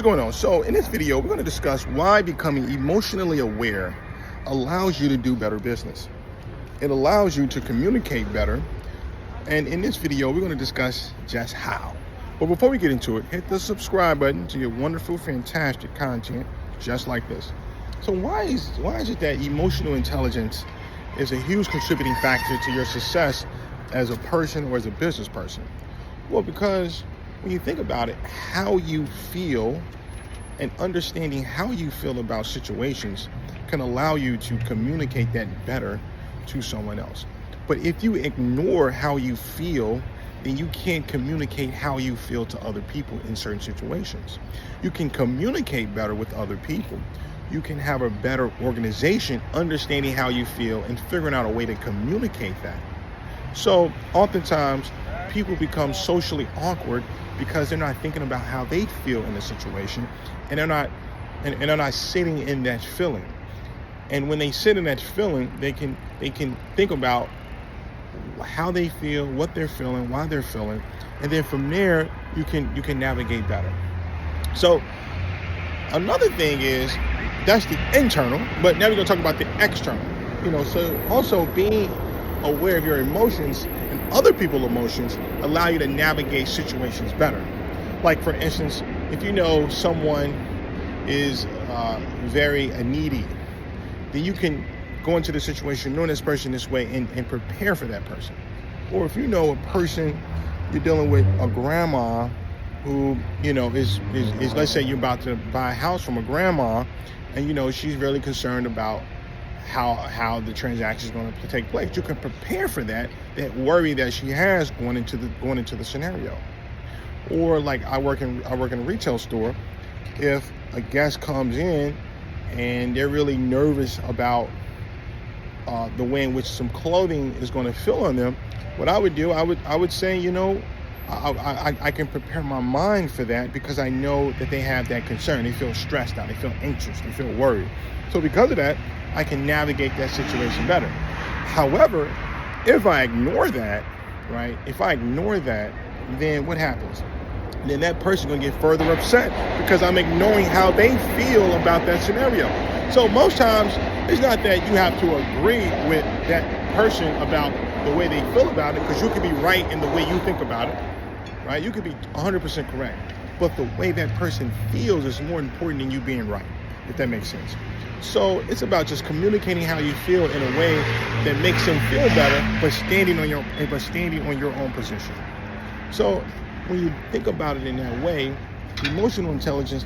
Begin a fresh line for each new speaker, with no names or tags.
What's going on? So in this video, we're going to discuss why becoming emotionally aware allows you to do better business. It allows you to communicate better. And in this video, we're going to discuss just how. But before we get into it, hit the subscribe button to get wonderful, fantastic content just like this. So why is it that emotional intelligence is a huge contributing factor to your success as a person or as a business person? Well, because when you think about it, how you feel and understanding how you feel about situations can allow you to communicate that better to someone else. But if you ignore how you feel, then you can't communicate how you feel to other people in certain situations. You can communicate better with other people. You can have a better organization understanding how you feel and figuring out a way to communicate that. So oftentimes people become socially awkward because they're not thinking about how they feel in the situation, and they're not sitting in that feeling. And when they sit in that feeling, they can think about how they feel, what they're feeling, why they're feeling, and then from there you can navigate better. So another thing is that's the internal, but now we're gonna talk about the external. So also being aware of your emotions and other people's emotions allow you to navigate situations better. Like for instance, if you know someone is very needy, then you can go into the situation knowing this person this way and prepare for that person. Or if you know a person, you're dealing with a grandma who is let's say you're about to buy a house from a grandma, and she's really concerned about how the transaction is going to take place. You can prepare for that worry that she has going into the scenario. Or like I work in a retail store. If a guest comes in and they're really nervous about the way in which some clothing is going to feel on them, what I would do, I would say, I can prepare my mind for that because I know that they have that concern. They feel stressed out, they feel anxious, they feel worried. So because of that, I can navigate that situation better. However, if I ignore that, right? Then what happens? Then that person's gonna get further upset because I'm ignoring how they feel about that scenario. So most times, it's not that you have to agree with that person about the way they feel about it, because you could be right in the way you think about it, right? You could be 100% correct, but the way that person feels is more important than you being right, if that makes sense. So it's about just communicating how you feel in a way that makes them feel better, but standing on your own position. So when you think about it in that way, emotional intelligence